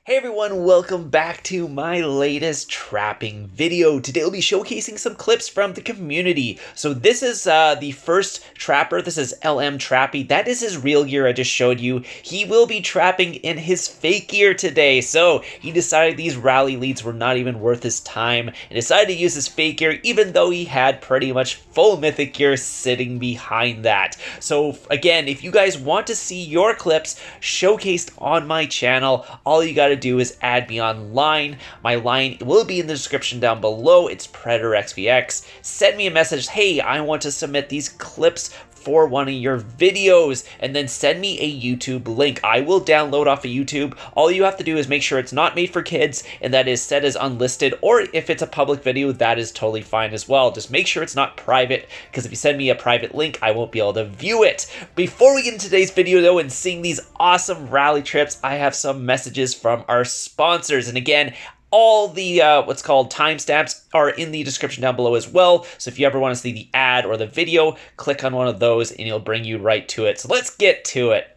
Hey everyone, welcome back to my latest trapping video. Today we'll be showcasing some clips from the community. So this is the first trapper. This is LM Trappy. That is his real gear I just showed you. He will be trapping in his fake gear today. So he decided these rally leads were not even worth his time and decided to use his fake gear even though he had pretty much full mythic gear sitting behind that. So again, if you guys want to see your clips showcased on my channel, all you gotta do is add me online. My line will be in the description down below. It's Predatorxvx. Send me a message, hey, I want to submit these clips for one of your videos, and then send me a YouTube link. I will download off of YouTube. All you have to do is make sure it's not made for kids and that is set as unlisted, or if it's a public video, that is totally fine as well. Just make sure it's not private, because if you send me a private link, I won't be able to view it. Before we get into today's video though and seeing these awesome rally trips, I have some messages from our sponsors. And again, all the what's called timestamps are in the description down below as well. So if you ever want to see the ad or the video, click on one of those and it'll bring you right to it. So let's get to it.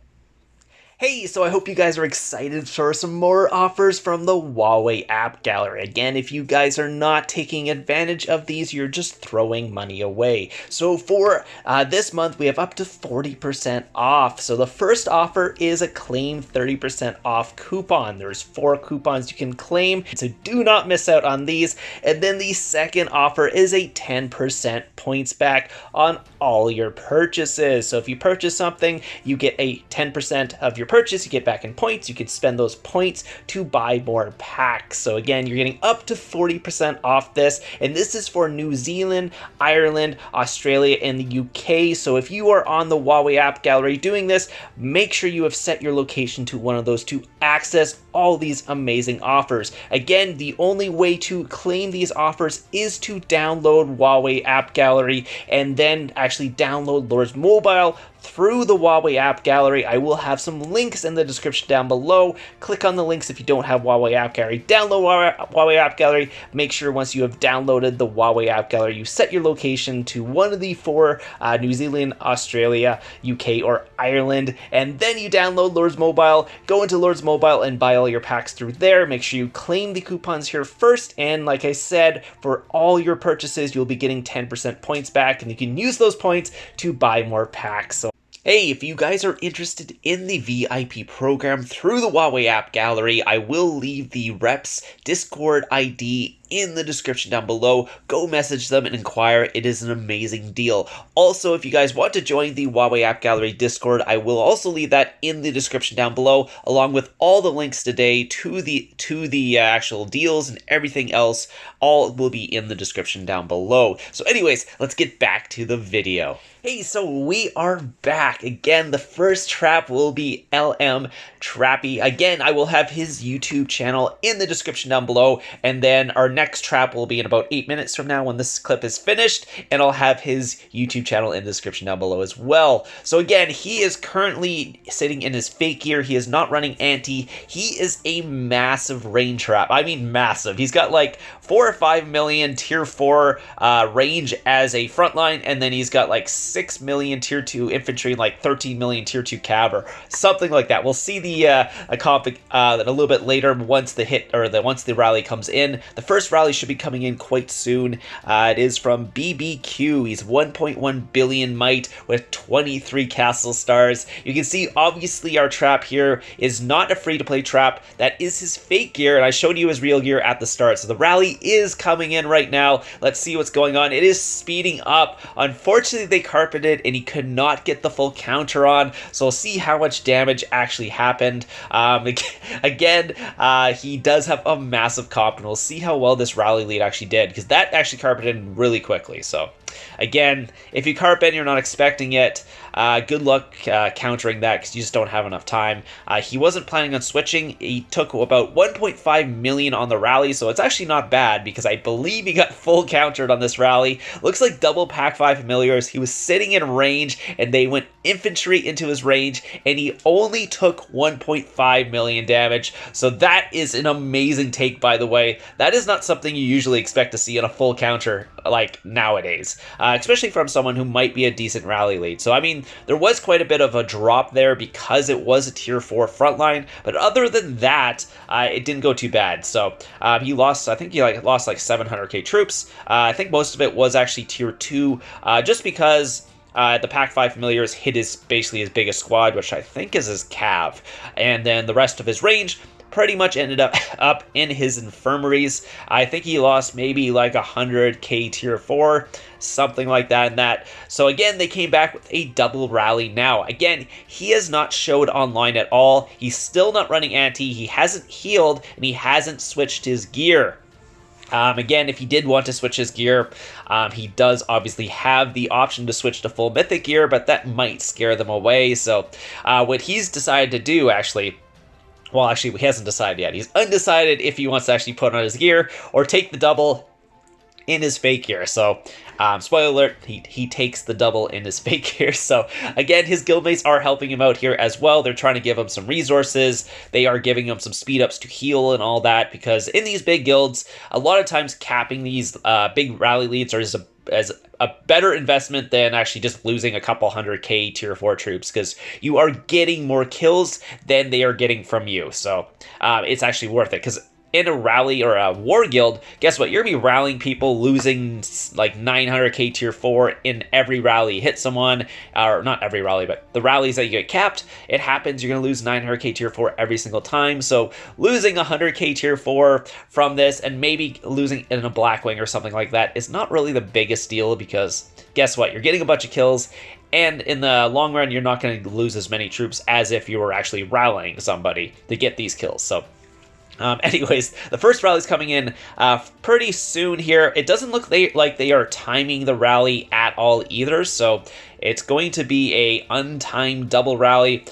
Hey, so I hope you guys are excited for some more offers from the Huawei AppGallery. Again, if you guys are not taking advantage of these, you're just throwing money away. So for this month, we have up to 40% off. So the first offer is a claim 30% off coupon. There's 4 coupons you can claim, so do not miss out on these. And then the second offer is a 10% points back on all your purchases. So if you purchase something, you get a 10% of your purchase, you get back in points. You can spend those points to buy more packs. So again, you're getting up to 40% off this, and this is for New Zealand, Ireland, Australia, and the UK. So if you are on the Huawei AppGallery doing this, make sure you have set your location to one of those to access all these amazing offers. Again, the only way to claim these offers is to download Huawei AppGallery and then actually download Lords Mobile through the Huawei AppGallery. I will have some links in the description down below. Click on the links if you don't have Huawei AppGallery. Download Huawei AppGallery. Make sure once you have downloaded the Huawei AppGallery, you set your location to one of the 4, New Zealand, Australia, UK, or Ireland, and then you download Lords Mobile. Go into Lords Mobile and buy all your packs through there. Make sure you claim the coupons here first, and like I said, for all your purchases, you'll be getting 10% points back, and you can use those points to buy more packs. So hey, if you guys are interested in the VIP program through the Huawei AppGallery, I will leave the reps Discord ID in the description down below. Go message them and inquire. It is an amazing deal. Also, if you guys want to join the Huawei AppGallery Discord, I will also leave that in the description down below, along with all the links today to the actual deals and everything else. All will be in the description down below. So anyways, let's get back to the video. Hey, so we are back. Again, the first trap will be LM Trappy. Again, I will have his YouTube channel in the description down below, and then our next trap will be in about 8 minutes from now when this clip is finished, and I'll have his YouTube channel in the description down below as well. So again, he is currently sitting in his fake gear. He is not running anti. He is a massive range trap. I mean massive. He's got like 4 or 5 million tier 4 range as a frontline, and then he's got like 6 million tier 2 infantry and like 13 million tier 2 cav or something like that. We'll see the comp a little bit later once the rally comes in. The first rally should be coming in quite soon. It is from BBQ. He's 1.1 billion might with 23 castle stars. You can see obviously our trap here is not a free-to-play trap. That is his fake gear, and I showed you his real gear at the start. So the rally is coming in right now. Let's see what's going on. It is speeding up. Unfortunately, they carpeted and he could not get the full counter on, so we'll see how much damage actually happened. Again, he does have a massive comp, and we'll see how well this rally lead actually did, because that actually carpeted really quickly. So again, if you carpet and you're not expecting it, good luck countering that, because you just don't have enough time. He wasn't planning on switching. He took about 1.5 million on the rally, so it's actually not bad, because I believe he got full countered on this rally. Looks like double pack 5 familiars. He was sitting in range, and they went infantry into his range, and he only took 1.5 million damage. So that is an amazing take, by the way. That is not something you usually expect to see in a full counter like nowadays, especially from someone who might be a decent rally lead. So I mean, there was quite a bit of a drop there because it was a tier 4 frontline, but other than that, it didn't go too bad. So he lost, I think he lost like 700k troops. I think most of it was actually tier 2, just because the Pack 5 Familiars hit basically his biggest squad, which I think is his Cav. And then the rest of his range pretty much ended up in his infirmaries. I think he lost maybe like 100k tier 4, something like that. So again, they came back with a double rally now. Again, he has not showed online at all. He's still not running anti. He hasn't healed, and he hasn't switched his gear. Again, if he did want to switch his gear, he does obviously have the option to switch to full mythic gear, but that might scare them away. So what he's decided to do, actually, well, actually, he hasn't decided yet. He's undecided if he wants to actually put on his gear or take the double in his fake gear. So, spoiler alert, he takes the double in his fake gear. So, again, his guildmates are helping him out here as well. They're trying to give him some resources. They are giving him some speed ups to heal and all that, because in these big guilds, a lot of times capping these big rally leads are as a better investment than actually just losing a couple 100k tier 4 troops, because you are getting more kills than they are getting from you. So it's actually worth it, because in a rally or a war guild, guess what? You're going to be rallying people, losing like 900k tier 4 in every rally. Hit someone, or not every rally, but the rallies that you get capped, it happens. You're going to lose 900k tier 4 every single time. So losing 100k tier 4 from this, and maybe losing in a Blackwing or something like that, is not really the biggest deal, because guess what? You're getting a bunch of kills, and in the long run, you're not going to lose as many troops as if you were actually rallying somebody to get these kills. So anyways, the first rally is coming in pretty soon here. It doesn't look like they are timing the rally at all either, so it's going to be a untimed double rally,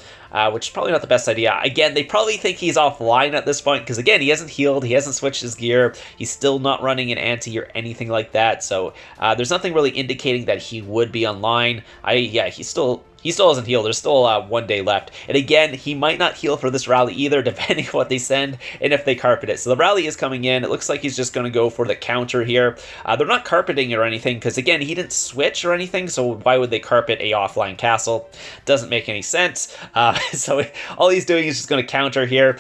which is probably not the best idea. Again, they probably think he's offline at this point, because again, he hasn't healed, he hasn't switched his gear, he's still not running an anti or anything like that, so there's nothing really indicating that he would be online. Yeah, he still hasn't healed. There's still 1 day left. And again, he might not heal for this rally either, depending on what they send and if they carpet it. So the rally is coming in. It looks like he's just going to go for the counter here. They're not carpeting it or anything, because again, he didn't switch or anything, so why would they carpet a offline castle? Doesn't make any sense. So all he's doing is just going to counter here.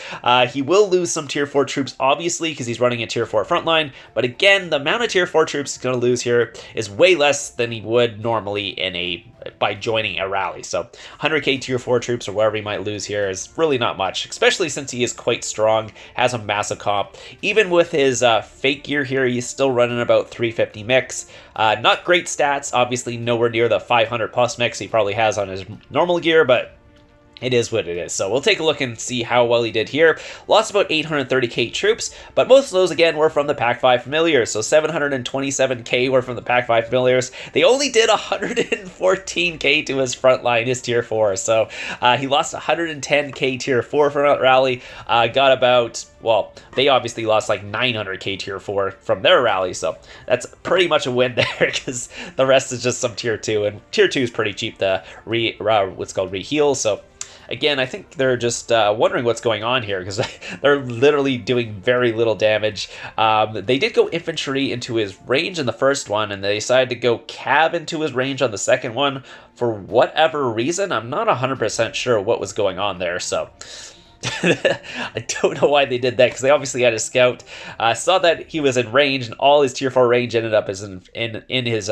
He will lose some tier 4 troops, obviously, because he's running a tier 4 frontline. But again, the amount of tier 4 troops he's going to lose here is way less than he would normally by joining a rally. So 100k tier 4 troops or whatever he might lose here is really not much, especially since he is quite strong, has a massive comp. Even with his fake gear here, he's still running about 350 mix. Not great stats, obviously nowhere near the 500 plus mix he probably has on his normal gear, but it is what it is. So we'll take a look and see how well he did here. Lost about 830k troops, but most of those, again, were from the Pack 5 Familiars. So 727k were from the Pack 5 Familiars. They only did 114k to his front line, his tier 4. So he lost 110k tier 4 from that rally. Got about, well, they obviously lost like 900k tier 4 from their rally. So that's pretty much a win there, because the rest is just some tier 2. And tier 2 is pretty cheap to what's called re-heal. So again, I think they're just wondering what's going on here, because they're literally doing very little damage. They did go infantry into his range in the first one, and they decided to go cav into his range on the second one for whatever reason. I'm not 100% sure what was going on there, so I don't know why they did that, because they obviously had a scout, saw that he was in range, and all his tier 4 range ended up as in his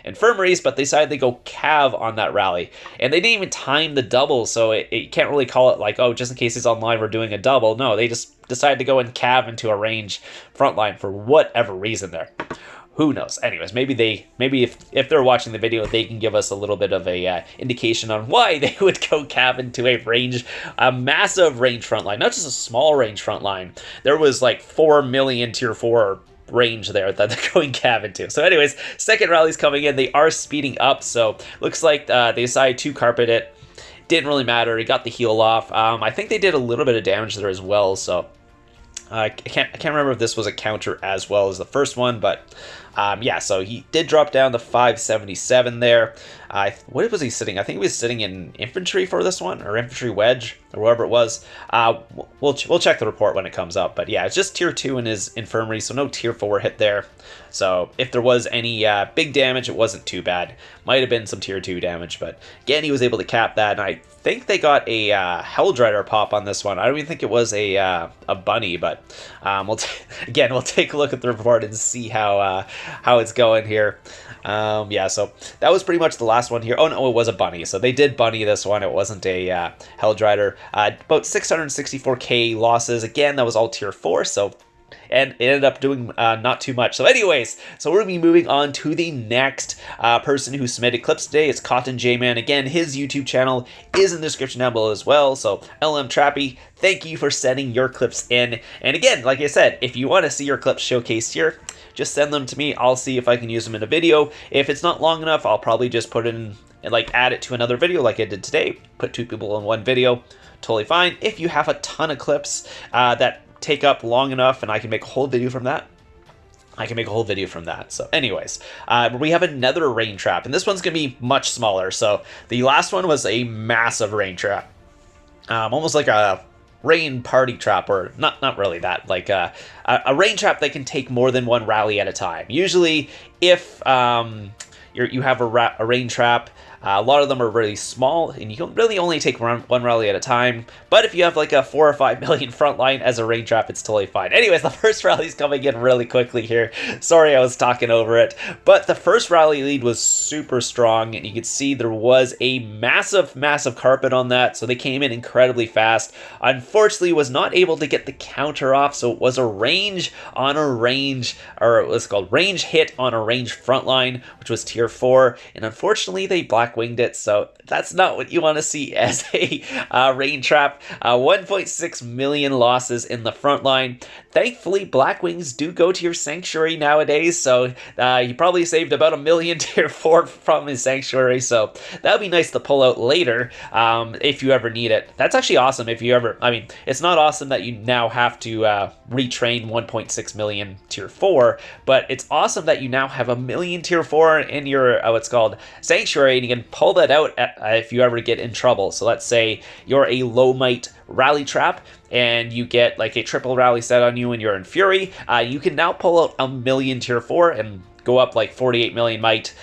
infirmaries, but they decided to go cav on that rally. And they didn't even time the double, so it can't really call it like, oh, just in case he's online, we're doing a double. No, they just decided to go and cav into a range frontline for whatever reason there. Who knows? Anyways, maybe if they're watching the video, they can give us a little bit of a indication on why they would go cav into a massive range front line, not just a small range front line. There was like 4 million tier 4 range there that they're going cav into. So anyways, second rally's coming in. They are speeding up, so looks like they decided to carpet it. Didn't really matter. He got the heal off. I think they did a little bit of damage there as well, so I can't remember if this was a counter as well as the first one, but Yeah, so he did drop down to 577 there. What was he sitting? I think he was sitting in infantry for this one, or infantry wedge, or whatever it was. We'll check the report when it comes up. But yeah, it's just tier 2 in his infirmary, so no tier 4 hit there. So if there was any big damage, it wasn't too bad. Might have been some tier 2 damage, but again, he was able to cap that. And I think they got a Helldrider pop on this one. I don't even think it was a bunny, but we'll take a look at the report and see how it's going here. Yeah, so that was pretty much the last one here. Oh no, it was a bunny. So they did bunny this one. It wasn't a Helldrider. About 664k losses. Again, that was all tier 4. So. And it ended up doing not too much. So anyways, so we're going to be moving on to the next person who submitted clips today. It's Cotton J-Man. Again, his YouTube channel is in the description down below as well. So LM Trappy, thank you for sending your clips in. And again, like I said, if you want to see your clips showcased here, just send them to me. I'll see if I can use them in a video. If it's not long enough, I'll probably just put it in and like add it to another video like I did today. Put 2 people in one video. Totally fine. If you have a ton of clips that take up long enough and I can make a whole video from that, I can make a whole video from that. So anyways, we have another rain trap, and this one's gonna be much smaller. So the last one was a massive rain trap, almost like a rain party trap, or not really that, like a rain trap that can take more than one rally at a time. Usually if you have a rain trap, a lot of them are really small, and you can really only take one rally at a time. But if you have like a 4 or 5 million front line as a rain trap, it's totally fine. Anyways, the first rally's coming in really quickly here. Sorry, I was talking over it. But the first rally lead was super strong, and you could see there was a massive carpet on that, so they came in incredibly fast. Unfortunately, was not able to get the counter off, so it was a range on a range, or what's called range hit on a range front line, which was tier 4, and unfortunately they black winged it, so that's not what you want to see as a rain trap. 1.6 million losses in the front line. Thankfully, black wings do go to your sanctuary nowadays, so he probably saved about 1 million tier 4 from his sanctuary, so that would be nice to pull out later if you ever need it. That's actually awesome if you ever, I mean, it's not awesome that you now have to retrain 1.6 million tier 4, but it's awesome that you now have 1 million tier 4 in your what's called sanctuary, and you can pull that out if you ever get in trouble. So let's say you're a low might rally trap and you get like a triple rally set on you and you're in fury, you can now pull out 1 million tier 4 and go up like 48 million might,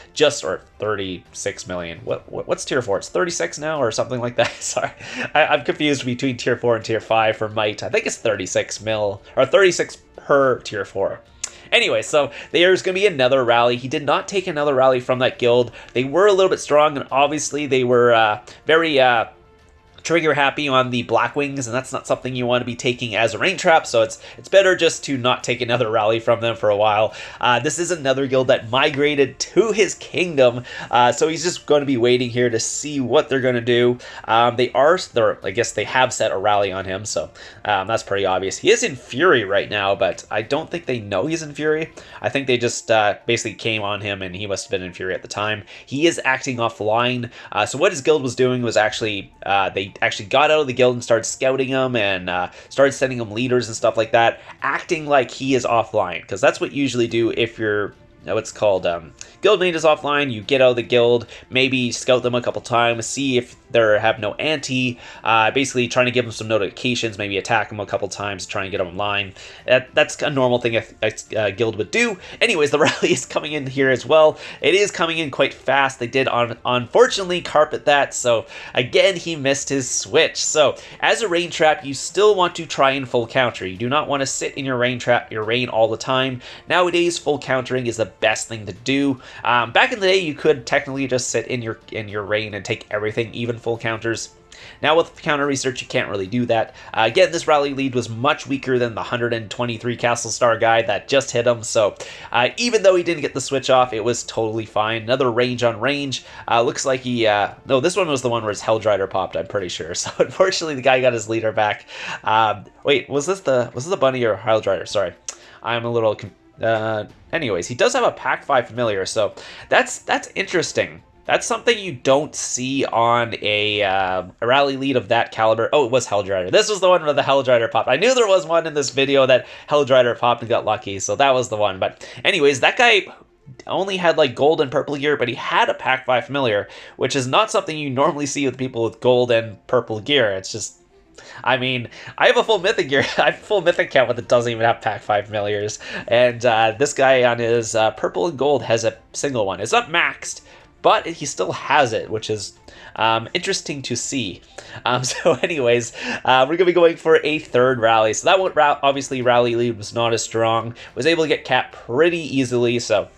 or 36 million. What's tier 4? It's 36 now or something like that. Sorry, I'm confused between tier 4 and tier 5 for might. I think it's 36 mil, or 36 per tier 4. Anyway, so there's going to be another rally. He did not take another rally from that guild. They were a little bit strong, and obviously they were very trigger happy on the black wings, and that's not something you want to be taking as a rain trap, so it's better just to not take another rally from them for a while. This is another guild that migrated to his kingdom, so he's just going to be waiting here to see what they're going to do. I guess they have set a rally on him, so that's pretty obvious. He is in fury right now, but I don't think they know he's in fury. I think they just basically came on him, and he must have been in fury at the time. He is acting offline, so what his guild was doing was actually they actually got out of the guild and started scouting him and started sending him leaders and stuff like that, acting like he is offline, because that's what you usually do if you're what's called guildmate is offline. You get out of the guild, maybe scout them a couple times, see if they have no anti, basically trying to give them some notifications, maybe attack them a couple times, try and get them online. That's a normal thing a guild would do. Anyways, the rally is coming in here as well. It is coming in quite fast. They did unfortunately carpet that, so again he missed his switch. So as a rain trap, you still want to try and full counter. You do not want to sit in your rain all the time. Nowadays, full countering is the best thing to do. Back in the day, you could technically just sit in your rain and take everything, even full counters. Now with counter research, you can't really do that. Again, this rally lead was much weaker than the 123 Castle Star guy that just hit him, so even though he didn't get the switch off, it was totally fine. Another range on range. Looks like he... no, this one was the one where his Helldrider popped, I'm pretty sure. So unfortunately, the guy got his leader back. Wait, was this the bunny or Helldrider? Sorry. I'm a little... anyways, he does have a Pack 5 familiar, so that's interesting. That's something you don't see on a rally lead of that caliber. Oh, it was Helldrider. This was the one where the Helldrider popped. I knew there was one in this video that Helldrider popped and got lucky, so that was the one. But anyways, that guy only had like gold and purple gear, but he had a Pack 5 familiar, which is not something you normally see with people with gold and purple gear. It's just, I mean, I have a full mythic gear. I have a full mythic account that doesn't even have Pack 5 familiars, and this guy on his purple and gold has a single one. It's not maxed, but he still has it, which is interesting to see. So anyways, we're going to be going for a third rally. So that one, obviously, rally lead was not as strong. Was able to get capped pretty easily, so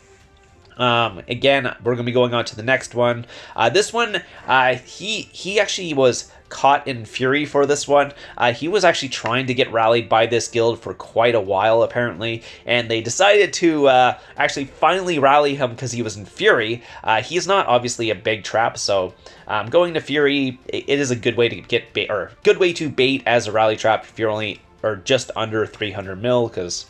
again, we're going to be going on to the next one. This one, he actually was caught in fury for this one. He was actually trying to get rallied by this guild for quite a while, apparently, and they decided to actually finally rally him because he was in fury. He's not obviously a big trap, so going to fury, it is a good way to get bait, or good way to bait as a rally trap if you're only, or just under 300 mil, because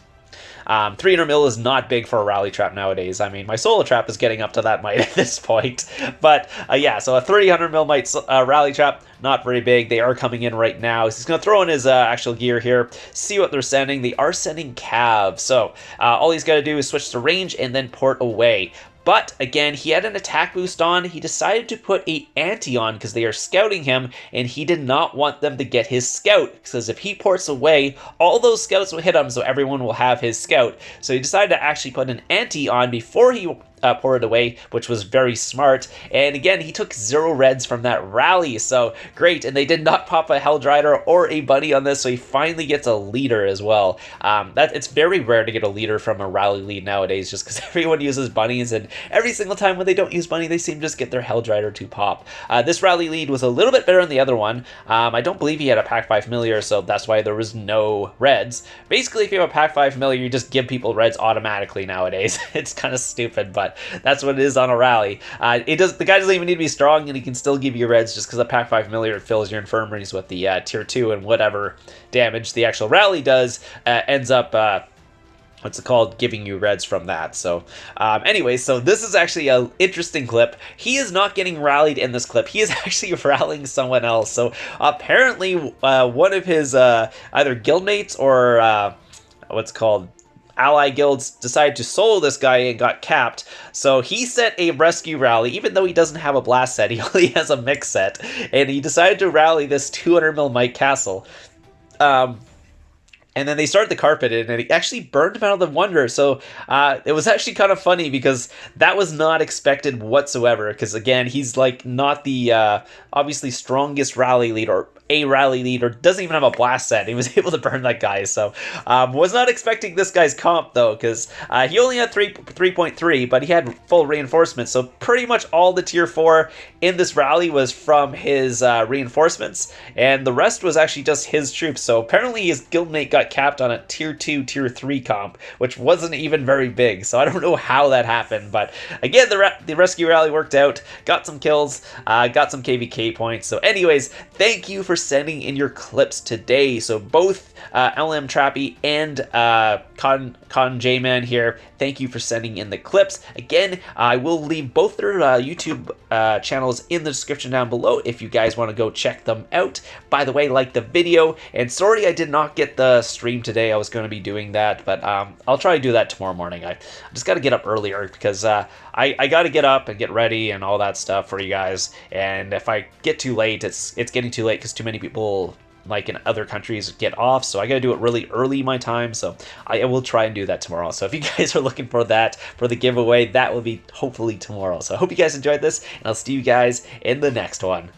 300 mil is not big for a rally trap nowadays. I mean, my solo trap is getting up to that might at this point. But yeah, so a 300 mil might rally trap, not very big. They are coming in right now. He's going to throw in his actual gear here, see what they're sending. They are sending Cav. So all he's got to do is switch to range and then port away. But again, he had an attack boost on. He decided to put a anti on because they are scouting him, and he did not want them to get his scout, because if he ports away, all those scouts will hit him, so everyone will have his scout. So he decided to actually put an anti on before he ported away, which was very smart. And again, he took 0 reds from that rally, so great. And they did not pop a Helldrider or a bunny on this, so he finally gets a leader as well. It's very rare to get a leader from a rally lead nowadays, just because everyone uses bunnies, and every single time when they don't use bunny, they seem to just get their Helldrider to pop. This rally lead was a little bit better than the other one. I don't believe he had a Pack 5 familiar, so that's why there was no reds. Basically, if you have a Pack 5 familiar, you just give people reds automatically nowadays. It's kind of stupid, but that's what it is on a rally. The guy doesn't even need to be strong, and he can still give you reds just because the Pack 5 familiar fills your infirmaries with the tier 2, and whatever damage the actual rally does ends up what's it called, giving you reds from that. So anyway, so this is actually an interesting clip. He is not getting rallied in this clip. He is actually rallying someone else. So apparently one of his either guildmates or what's it called, ally guilds decided to solo this guy and got capped. So he set a rescue rally, even though he doesn't have a blast set. He only has a mix set, and he decided to rally this 200 mil Mike Castle. And then they started the carpet in, and it actually burned him out of the wonder. So it was actually kind of funny because that was not expected whatsoever. Because again, he's like not the obviously strongest rally lead, or a rally lead, or doesn't even have a blast set. He was able to burn that guy. So was not expecting this guy's comp though, because he only had 3.3, but he had full reinforcements. So pretty much all the tier 4 in this rally was from his reinforcements, and the rest was actually just his troops. So apparently his guildmate got capped on a tier 2, tier 3 comp, which wasn't even very big. So I don't know how that happened, but again, the rescue rally worked out, got some kills, got some KVK points. So anyways, thank you for sending in your clips today. So both LM Trappy and Con J-Man here, thank you for sending in the clips. Again, I will leave both their YouTube channels in the description down below if you guys want to go check them out. By the way, like the video, and sorry I did not get the stream today. I was going to be doing that, but I'll try to do that tomorrow morning. I just got to get up earlier because I got to get up and get ready and all that stuff for you guys. And if I get too late, it's getting too late because too many people like in other countries get off, so I gotta do it really early my time, so I will try and do that tomorrow. So if you guys are looking for that, for the giveaway, that will be hopefully tomorrow. So I hope you guys enjoyed this, and I'll see you guys in the next one.